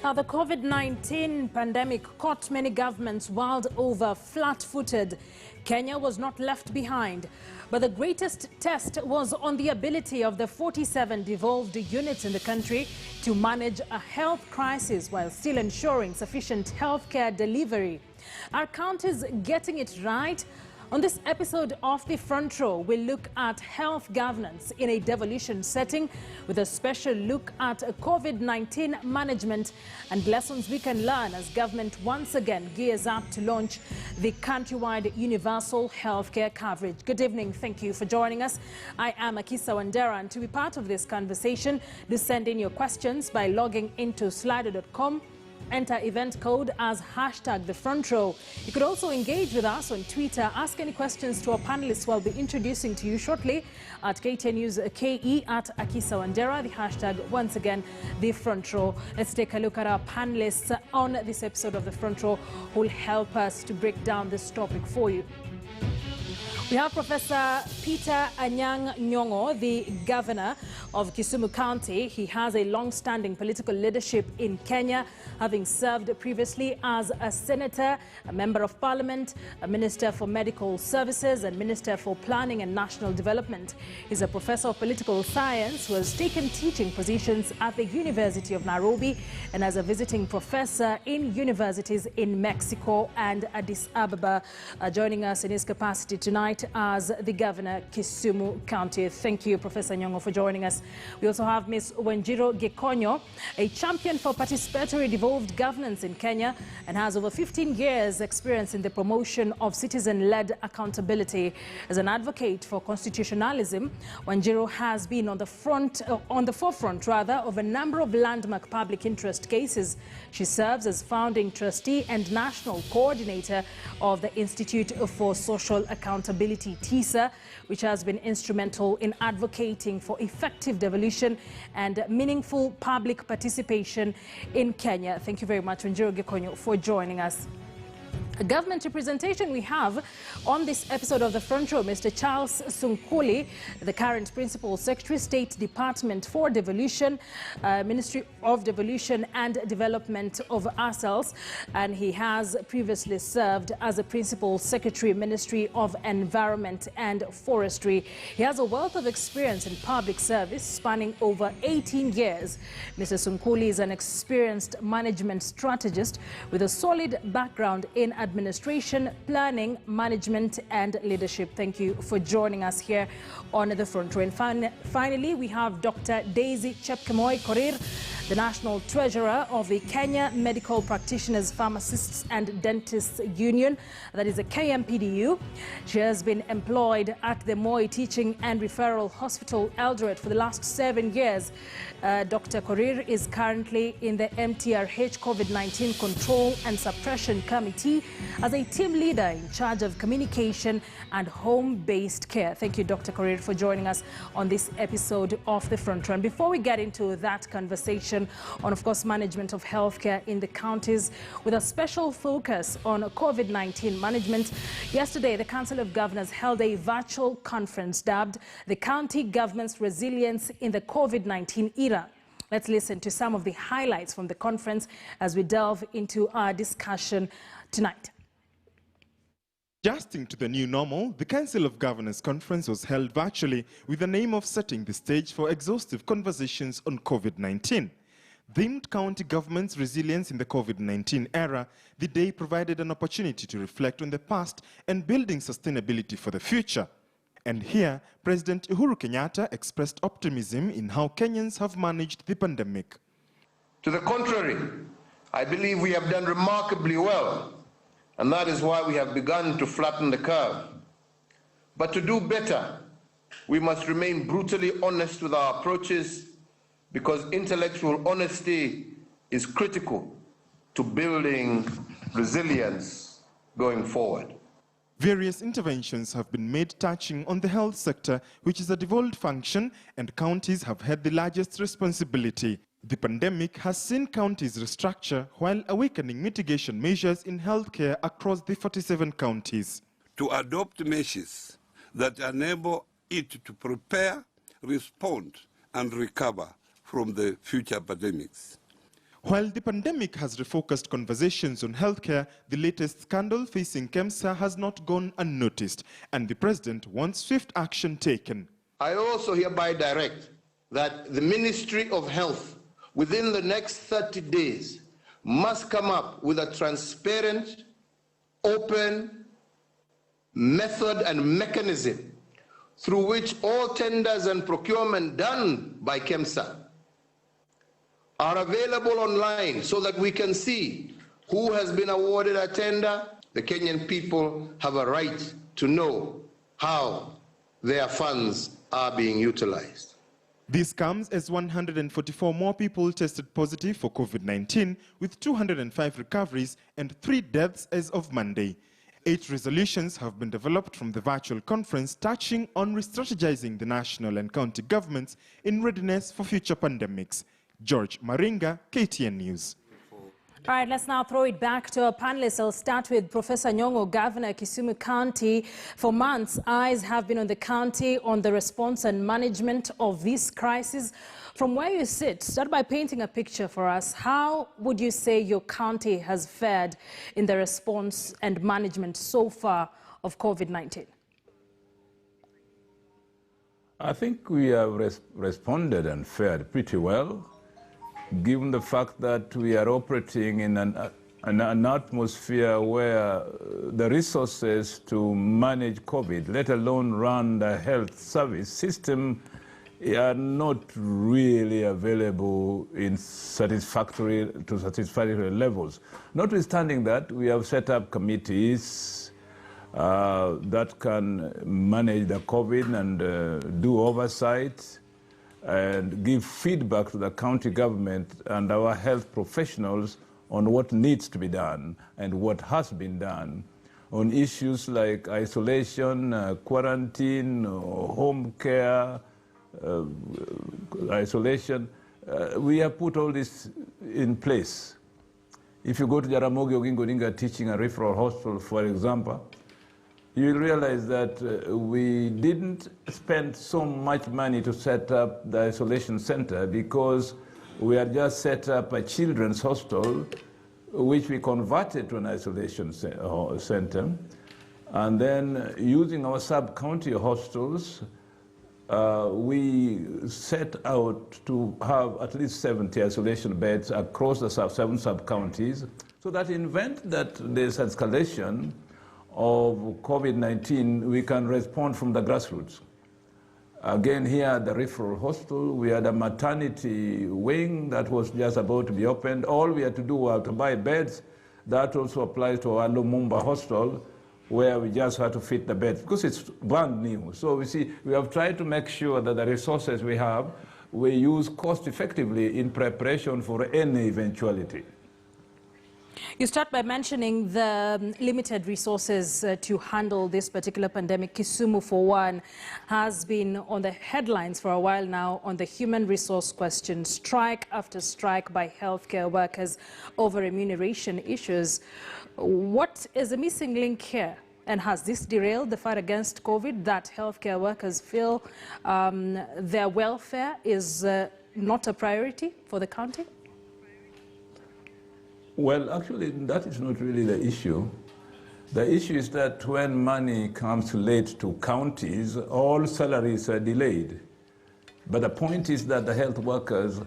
Now, the COVID-19 pandemic caught many governments world over flat-footed. Kenya was not left behind. But the greatest test was on the ability of the 47 devolved units in the country to manage a health crisis while still ensuring sufficient healthcare delivery. Are counties getting it right? On this episode of the Front Row, we'll look at health governance in a devolution setting with a special look at COVID-19 management and lessons we can learn as government once again gears up to launch the countrywide universal healthcare coverage. Good evening. Thank you for joining us. I am Akisa Wandera, and to be part of this conversation, do send in your questions by logging into slido.com. Enter event code as #TheFrontRow. You could also engage with us on Twitter. Ask any questions to our panelists who I'll be introducing to you shortly at KTN News KE at Akisa Wandera. The hashtag, once again, The Front Row. Let's take a look at our panelists on this episode of The Front Row who will help us to break down this topic for you. We have Professor Peter Anyang Nyongo, the governor of Kisumu County. He has a long-standing political leadership in Kenya, having served previously as a senator, a member of parliament, a minister for medical services, and minister for planning and national development. He's a professor of political science who has taken teaching positions at the University of Nairobi and as a visiting professor in universities in Mexico and Addis Ababa. Joining us in his capacity tonight as the governor, Kisumu County. Thank you, Professor Nyongo, for joining us. We also have Ms. Cogno, a champion for participatory devolved governance in Kenya and has over 15 years experience in the promotion of citizen-led accountability. As an advocate for constitutionalism, Wanjiru has been on the forefront of a number of landmark public interest cases. She serves as founding trustee and national coordinator of the Institute for Social Accountability, TISA, which has been instrumental in advocating for effective devolution and meaningful public participation in Kenya. Thank you very much, Wanjiru Gekonyo, for joining us. A government representation we have on this episode of The Front Row, Mr. Charles Sunkuli, the current Principal Secretary, State Department for Devolution, Ministry of Devolution and Development of Ourselves, and he has previously served as a Principal Secretary, Ministry of Environment and Forestry. He has a wealth of experience in public service spanning over 18 years. Mr. Sunkuli is an experienced management strategist with a solid background in administration, planning, management and leadership. Thank you for joining us here on The Front Row. And finally, we have Dr. Daisy Chepkemoi Korir, the National Treasurer of the Kenya Medical Practitioners, Pharmacists and Dentists Union, that is a KMPDU. She has been employed at the Moi Teaching and Referral Hospital, Eldoret, for the last 7 years. Dr. Korir is currently in the MTRH COVID-19 Control and Suppression Committee as a team leader in charge of communication and home-based care. Thank you, Dr. Korir, for joining us on this episode of The Front Row. And before we get into that conversation on, of course, management of healthcare in the counties with a special focus on COVID-19 management, yesterday the Council of Governors held a virtual conference dubbed the County Government's Resilience in the COVID-19 Era. Let's listen to some of the highlights from the conference as we delve into our discussion tonight. Adjusting to the new normal, the Council of Governors Conference was held virtually with the aim of setting the stage for exhaustive conversations on COVID-19. Themed County Government's Resilience in the COVID-19 Era, the day provided an opportunity to reflect on the past and building sustainability for the future. And here, President Uhuru Kenyatta expressed optimism in how Kenyans have managed the pandemic. To the contrary, I believe we have done remarkably well, and that is why we have begun to flatten the curve. But to do better, we must remain brutally honest with our approaches, because intellectual honesty is critical to building resilience going forward. Various interventions have been made touching on the health sector, which is a devolved function, and counties have had the largest responsibility. The pandemic has seen counties restructure while awakening mitigation measures in healthcare across the 47 counties. To adopt measures that enable it to prepare, respond, and recover from the future pandemics. While the pandemic has refocused conversations on healthcare, the latest scandal facing KEMSA has not gone unnoticed, and the president wants swift action taken. I also hereby direct that the Ministry of Health, within the next 30 days, must come up with a transparent, open method and mechanism through which all tenders and procurement done by KEMSA are available online so that we can see who has been awarded a tender. The Kenyan people have a right to know how their funds are being utilized. This comes as 144 more people tested positive for COVID-19, with 205 recoveries and 3 deaths as of Monday. 8 resolutions have been developed from the virtual conference touching on re-strategizing the national and county governments in readiness for future pandemics. George Maringa, KTN News. All right, let's now throw it back to our panelists. I'll start with Professor Nyongo, Governor Kisumu County. For months, eyes have been on the county on the response and management of this crisis. From where you sit, start by painting a picture for us. How would you say your county has fared in the response and management so far of COVID-19? I think we have responded and fared pretty well, given the fact that we are operating in an atmosphere where the resources to manage COVID, let alone run the health service system, are not really available in satisfactory levels. Notwithstanding that, we have set up committees that can manage the COVID and do oversight and give feedback to the county government and our health professionals on what needs to be done and what has been done on issues like isolation, quarantine, home care, isolation. We have put all this in place. If you go to Jaramogi Oginga Odinga Teaching and Referral Hospital, for example, you'll realize that we didn't spend so much money to set up the isolation center because we had just set up a children's hospital, which we converted to an isolation center. And then using our sub-county hospitals, we set out to have at least 70 isolation beds across the 7 sub-counties, so that in event that there's escalation of COVID-19, we can respond from the grassroots. Again, here at the referral hospital, we had a maternity wing that was just about to be opened. All we had to do was to buy beds. That also applies to our Lumumba hospital, where we just had to fit the beds, because it's brand new. So we see, we have tried to make sure that the resources we have, we use cost effectively in preparation for any eventuality. You start by mentioning the limited resources to handle this particular pandemic. Kisumu, for one, has been on the headlines for a while now on the human resource question, strike after strike by healthcare workers over remuneration issues. What is the missing link here? And has this derailed the fight against COVID, that healthcare workers feel their welfare is not a priority for the county? Well, actually, that is not really the issue. The issue is that when money comes late to counties, all salaries are delayed. But the point is that the health workers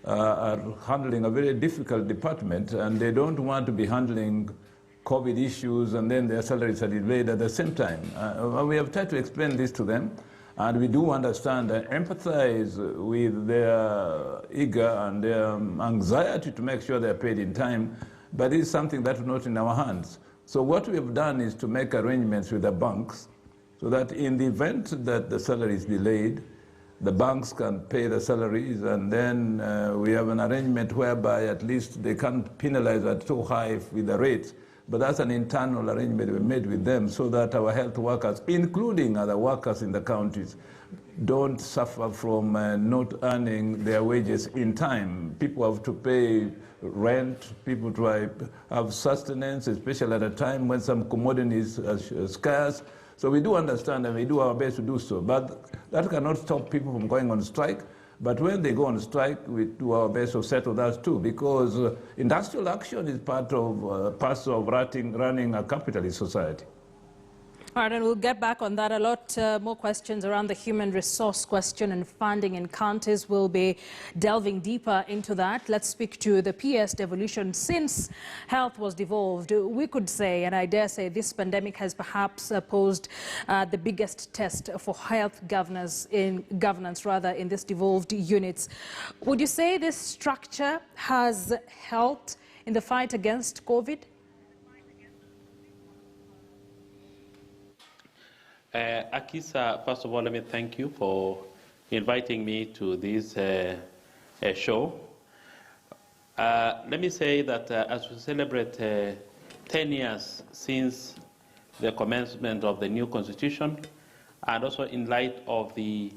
are handling a very difficult department, and they don't want to be handling COVID issues and then their salaries are delayed at the same time. We have tried to explain this to them, and we do understand and empathize with their eager and their anxiety to make sure they're paid in time, but it's something that's not in our hands. So what we have done is to make arrangements with the banks so that in the event that the salary is delayed, the banks can pay the salaries, and then we have an arrangement whereby at least they can't penalize at too high with the rates. But that's an internal arrangement we made with them so that our health workers, including other workers in the counties, don't suffer from not earning their wages in time. People have to pay rent, people try have sustenance, especially at a time when some commodities are scarce. So we do understand and we do our best to do so. But that cannot stop people from going on strike. But when they go on strike, we do our best to settle that too, because industrial action is part of running a capitalist society. All right, and we'll get back on that. A lot more questions around the human resource question and funding in counties. We'll be delving deeper into that. Let's speak to the PS devolution. Since health was devolved, we could say, and I dare say, this pandemic has perhaps posed the biggest test for health governance in this devolved units. Would you say this structure has helped in the fight against COVID? Akisa, first of all, let me thank you for inviting me to this show. Let me say that as we celebrate 10 years since the commencement of the new constitution, and also in light of the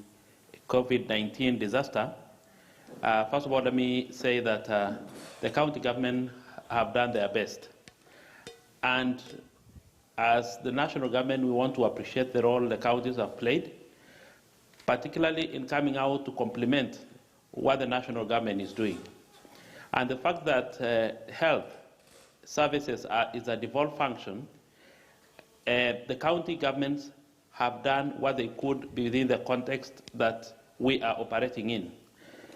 COVID-19 disaster, first of all, let me say that the county government have done their best. And as the national government, we want to appreciate the role the counties have played, particularly in coming out to complement what the national government is doing. And the fact that health services is a devolved function, the county governments have done what they could within the context that we are operating in.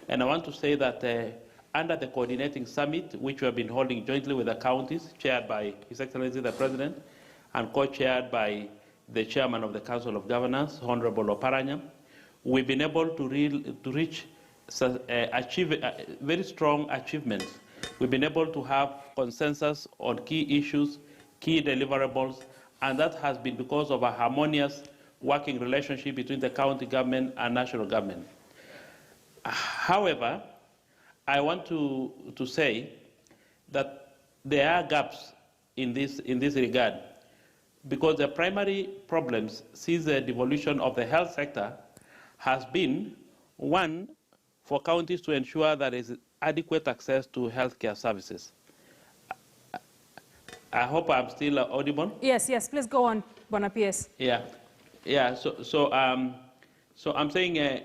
And I want to say that under the coordinating summit, which we have been holding jointly with the counties, chaired by His Excellency the President, and co-chaired by the chairman of the Council of Governors, Honorable Oparanya, we've been able to reach achieve very strong achievements. We've been able to have consensus on key issues, key deliverables, and that has been because of a harmonious working relationship between the county government and national government. However, I want to say that there are gaps in this regard, because the primary problems since the devolution of the health sector has been, one, for counties to ensure that there is adequate access to healthcare services. I hope I'm still audible. Yes, please go on, Bonapies. Yeah. So I'm saying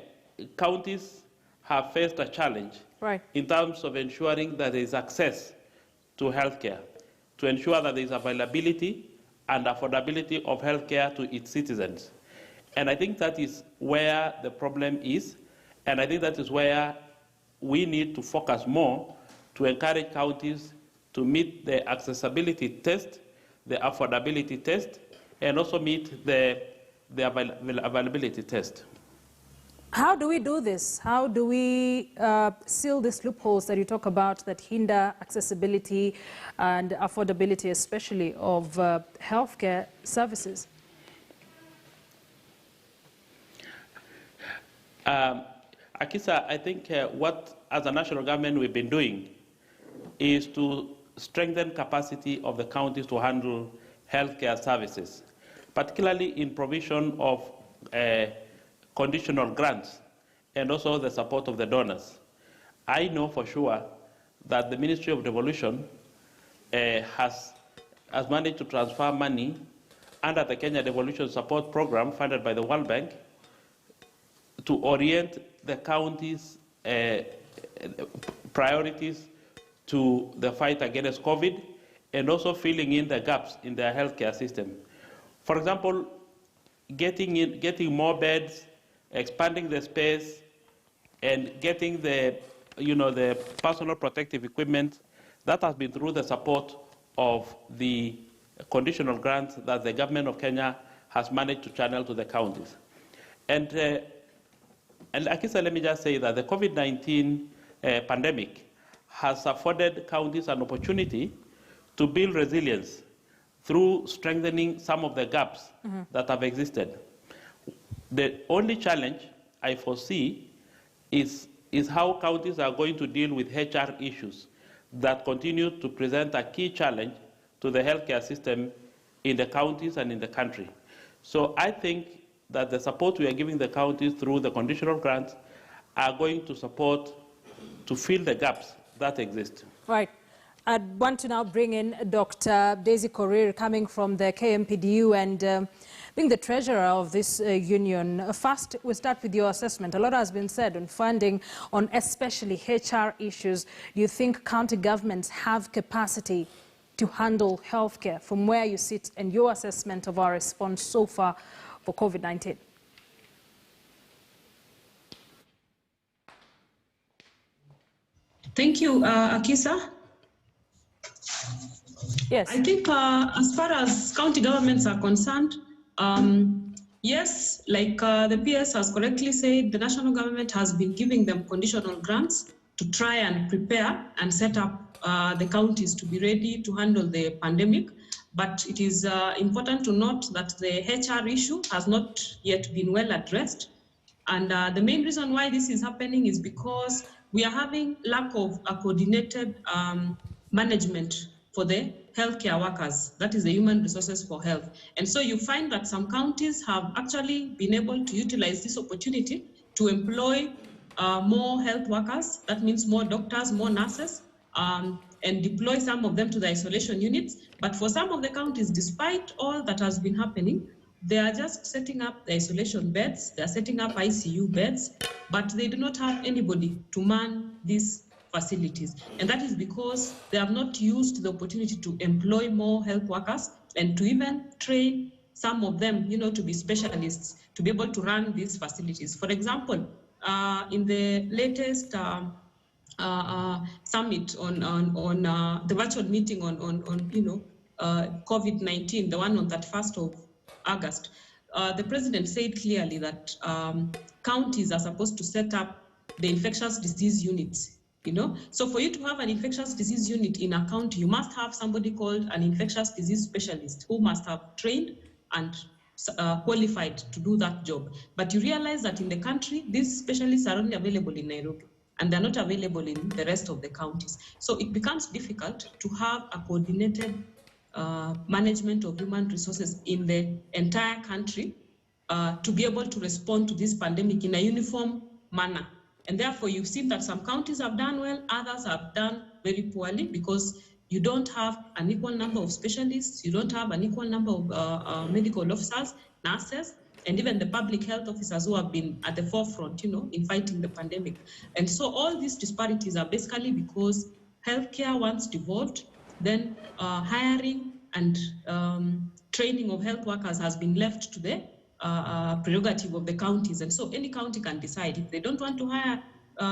counties have faced a challenge, right, in terms of ensuring that there is access to healthcare, to ensure that there is availability and affordability of healthcare to its citizens. And I think that is where the problem is, and I think that is where we need to focus more to encourage counties to meet the accessibility test, the affordability test, and also meet the availability test. How do we do this? How do we seal these loopholes that you talk about that hinder accessibility and affordability, especially of healthcare services? Akisa, I think what, as a national government, we've been doing is to strengthen capacity of the counties to handle healthcare services, particularly in provision of conditional grants and also the support of the donors. I know for sure that the Ministry of Devolution has managed to transfer money under the Kenya Devolution Support Program funded by the World Bank to orient the counties' priorities to the fight against COVID and also filling in the gaps in their healthcare system. For example, getting more beds, expanding the space, and getting the personal protective equipment. That has been through the support of the conditional grants that the government of Kenya has managed to channel to the counties. And Akisa, let me just say that the COVID-19 pandemic has afforded counties an opportunity to build resilience through strengthening some of the gaps that have existed. The only challenge I foresee is how counties are going to deal with HR issues that continue to present a key challenge to the healthcare system in the counties and in the country. So I think that the support we are giving the counties through the conditional grants are going to support to fill the gaps that exist. Right. I want to now bring in Dr. Daisy Korir, coming from the KMPDU, and Being the treasurer of this union, first we start with your assessment. A lot has been said on funding, on especially HR issues. Do you think county governments have capacity to handle healthcare from where you sit and your assessment of our response so far for COVID-19? Thank you, Akisa. Yes. I think as far as county governments are concerned, yes, like the PS has correctly said, the national government has been giving them conditional grants to try and prepare and set up the counties to be ready to handle the pandemic. But it is important to note that the HR issue has not yet been well addressed. And the main reason why this is happening is because we are having lack of a coordinated management for the healthcare workers, that is the human resources for health. And so you find that some counties have actually been able to utilize this opportunity to employ more health workers, that means more doctors, more nurses, and deploy some of them to the isolation units. But for some of the counties, despite all that has been happening, they are just setting up the isolation beds, they are setting up ICU beds, but they do not have anybody to man these facilities. And that is because they have not used the opportunity to employ more health workers and to even train some of them, to be specialists, to be able to run these facilities. For example, in the latest summit on the virtual meeting on COVID-19, the one on 31st of August, the president said clearly that counties are supposed to set up the infectious disease units. So for you to have an infectious disease unit in a county, you must have somebody called an infectious disease specialist who must have trained and qualified to do that job. But you realize that in the country, these specialists are only available in Nairobi, and they're not available in the rest of the counties. So it becomes difficult to have a coordinated management of human resources in the entire country to be able to respond to this pandemic in a uniform manner. And therefore, you've seen that some counties have done well, others have done very poorly because you don't have an equal number of specialists, you don't have an equal number of medical officers, nurses, and even the public health officers who have been at the forefront, in fighting the pandemic. And so all these disparities are basically because healthcare once devolved, then hiring and training of health workers has been left to the prerogative of the counties. And so any county can decide if they don't want to hire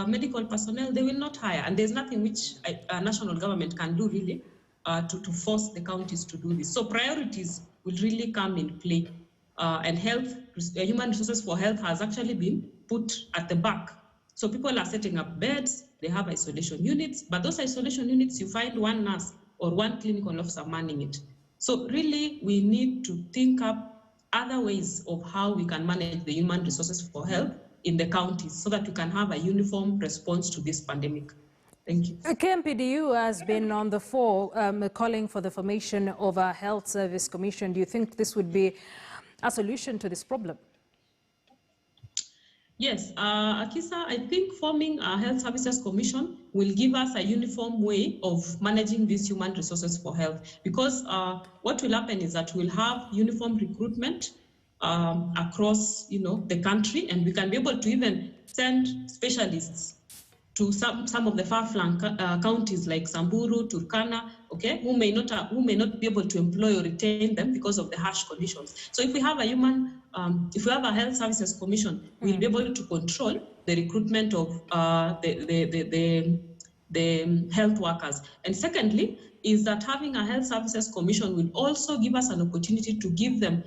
medical personnel, they will not hire. And there's nothing which a national government can do really to force the counties to do this. So priorities will really come in play. And human resources for health has actually been put at the back. So people are setting up beds, they have isolation units, but those isolation units, you find one nurse or one clinical officer manning it. So really, we need to think up other ways of how we can manage the human resources for health in the counties so that we can have a uniform response to this pandemic. Thank you. KMPDU has been on the fore calling for the formation of a health service commission. Do you think this would be a solution to this problem? Yes, Akisa, I think forming a health services commission will give us a uniform way of managing these human resources for health, because what will happen is that we'll have uniform recruitment across the country, and we can be able to even send specialists to some of the far-flung counties like Samburu, Turkana, okay, who may not be able to employ or retain them because of the harsh conditions. So if we have a health services commission, we'll be able to control the recruitment of the health workers. And secondly, is that having a health services commission will also give us an opportunity to give them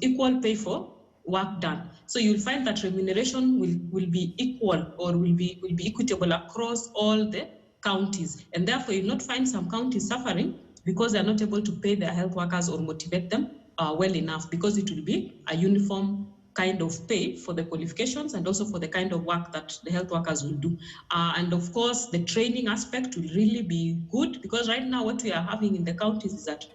equal pay for work done. So you'll find that remuneration will be equal or will be equitable across all the counties. And therefore, you'll not find some counties suffering because they're not able to pay their health workers or motivate them well enough, because it will be a uniform kind of pay for the qualifications and also for the kind of work that the health workers will do. And of course, the training aspect will really be good, because right now what we are having in the counties is that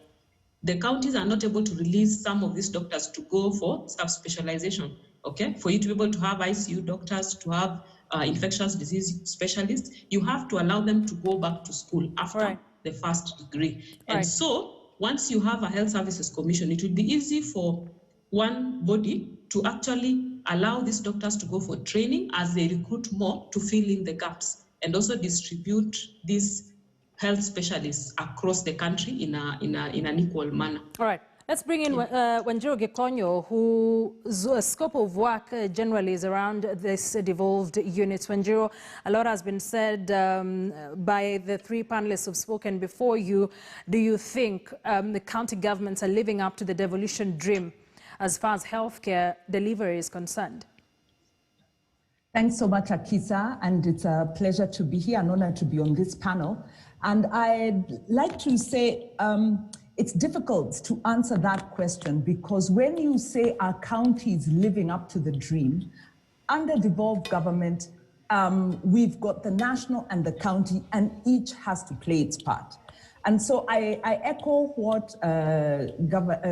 the counties are not able to release some of these doctors to go for subspecialization, okay? For you to be able to have ICU doctors, to have infectious disease specialists, you have to allow them to go back to school after the first degree. And so once you have a health services commission, it will be easy for one body to actually allow these doctors to go for training as they recruit more to fill in the gaps and also distribute these health specialists across the country in an equal manner. All right. Let's bring in Cogno, whose scope of work generally is around this devolved units. Wanjiru, a lot has been said by the three panelists who've spoken before you. Do you think the county governments are living up to the devolution dream as far as healthcare delivery is concerned? Thanks so much, Akisa, and it's a pleasure to be here, an honor to be on this panel. And I'd like to say, it's difficult to answer that question because when you say our county is living up to the dream, under devolved government, we've got the national and the county, and each has to play its part. And so I echo what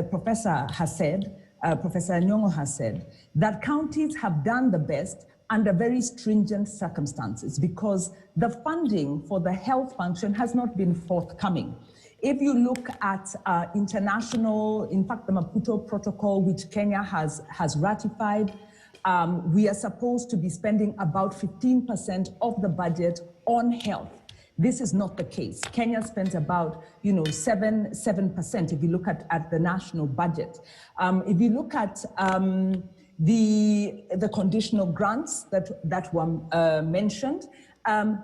Professor has said, Professor Nyongo has said, that counties have done the best under very stringent circumstances because the funding for the health function has not been forthcoming. If you look at international, in fact, the Maputo Protocol, which Kenya has ratified, we are supposed to be spending about 15% of the budget on health. This is not the case. Kenya spends about, 7% if you look at the national budget. If you look at the conditional grants that were mentioned,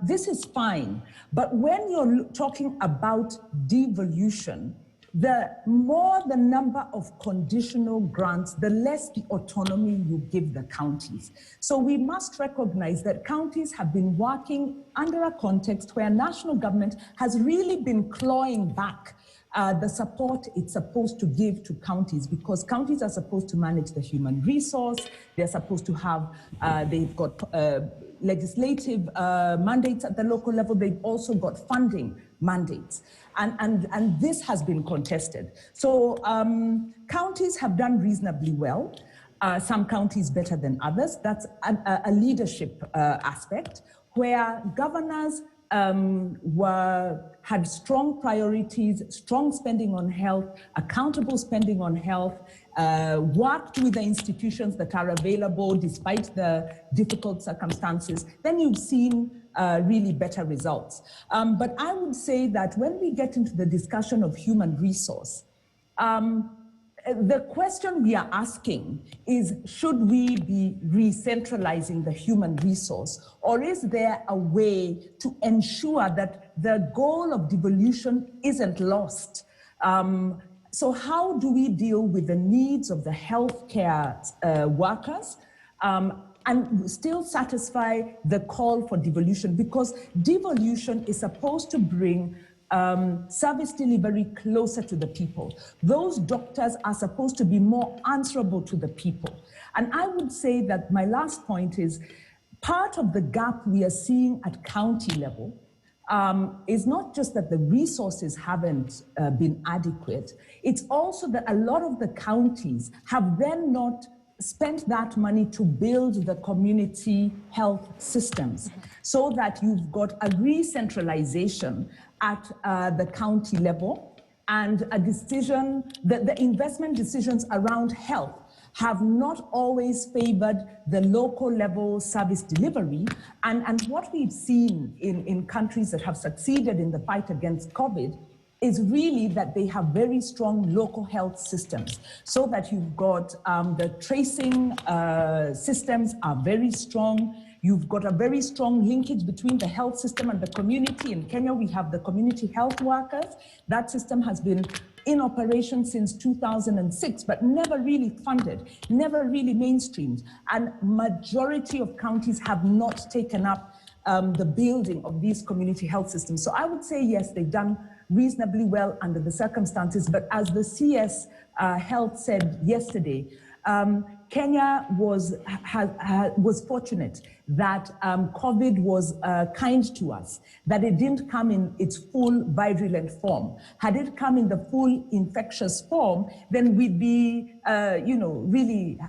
this is fine. But when you're talking about devolution, the more the number of conditional grants, the less the autonomy you give the counties. So we must recognize that counties have been working under a context where national government has really been clawing back the support it's supposed to give to counties because counties are supposed to manage the human resource, they're supposed to have, they've got legislative mandates at the local level, they've also got funding mandates. And this has been contested. So counties have done reasonably well. Some counties better than others. That's a leadership aspect where governors had strong priorities, strong spending on health, accountable spending on health, worked with the institutions that are available despite the difficult circumstances, then you've seen really better results. But I would say that when we get into the discussion of human resource, the question we are asking is, should we be re-centralizing the human resource, or is there a way to ensure that the goal of devolution isn't lost? So how do we deal with the needs of the healthcare workers and still satisfy the call for devolution? Because devolution is supposed to bring service delivery closer to the people. Those doctors are supposed to be more answerable to the people. And I would say that my last point is part of the gap we are seeing at county level is not just that the resources haven't been adequate, it's also that a lot of the counties have then not spent that money to build the community health systems so that you've got a re-centralization at the county level and a decision, the investment decisions around health have not always favored the local level service delivery. And what we've seen in countries that have succeeded in the fight against COVID is really that they have very strong local health systems, so that you've got the tracing systems are very strong. You've got a very strong linkage between the health system and the community. In Kenya, we have the community health workers. That system has been in operation since 2006, but never really funded, never really mainstreamed. And majority of counties have not taken up the building of these community health systems. So I would say, yes, they've done reasonably well under the circumstances, but as the CS Health said yesterday, Kenya was fortunate that COVID was kind to us, that it didn't come in its full virulent form. Had it come in the full infectious form, then we'd be, really,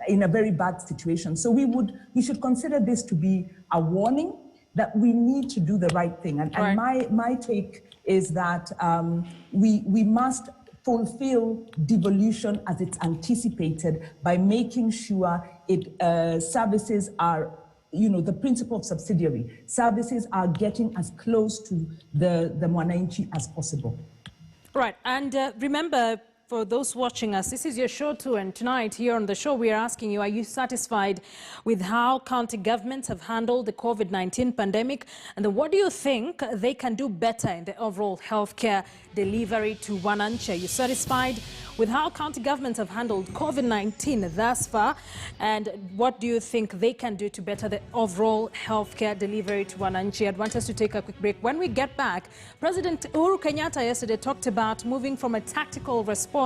in a very bad situation. So we should consider this to be a warning that we need to do the right thing. And my take is that we must fulfill devolution as it's anticipated by making sure services are, the principle of subsidiary. Services are getting as close to the mwananchi as possible. Right, and remember, for those watching us, this is your show too, and tonight here on the show we are asking you, are you satisfied with how county governments have handled the COVID-19 pandemic? And then what do you think they can do better in the overall healthcare delivery to wananchi? Are you satisfied with how county governments have handled COVID-19 thus far? And what do you think they can do to better the overall healthcare delivery to wananchi? I'd want us to take a quick break. When we get back, President Uhuru Kenyatta yesterday talked about moving from a tactical response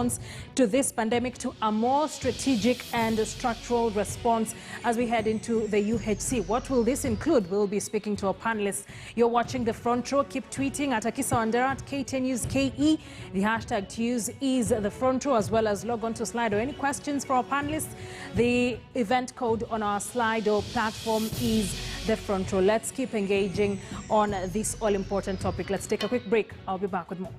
to this pandemic to a more strategic and structural response as we head into the UHC. What will this include? We'll be speaking to our panelists. You're watching the Front Row. Keep tweeting at Akisa Wandera at KTN News KE. The hashtag to use is the Front Row, as well as log on to Slido. Any questions for our panelists? The event code on our Slido platform is the Front Row. Let's keep engaging on this all-important topic. Let's take a quick break. I'll be back with more.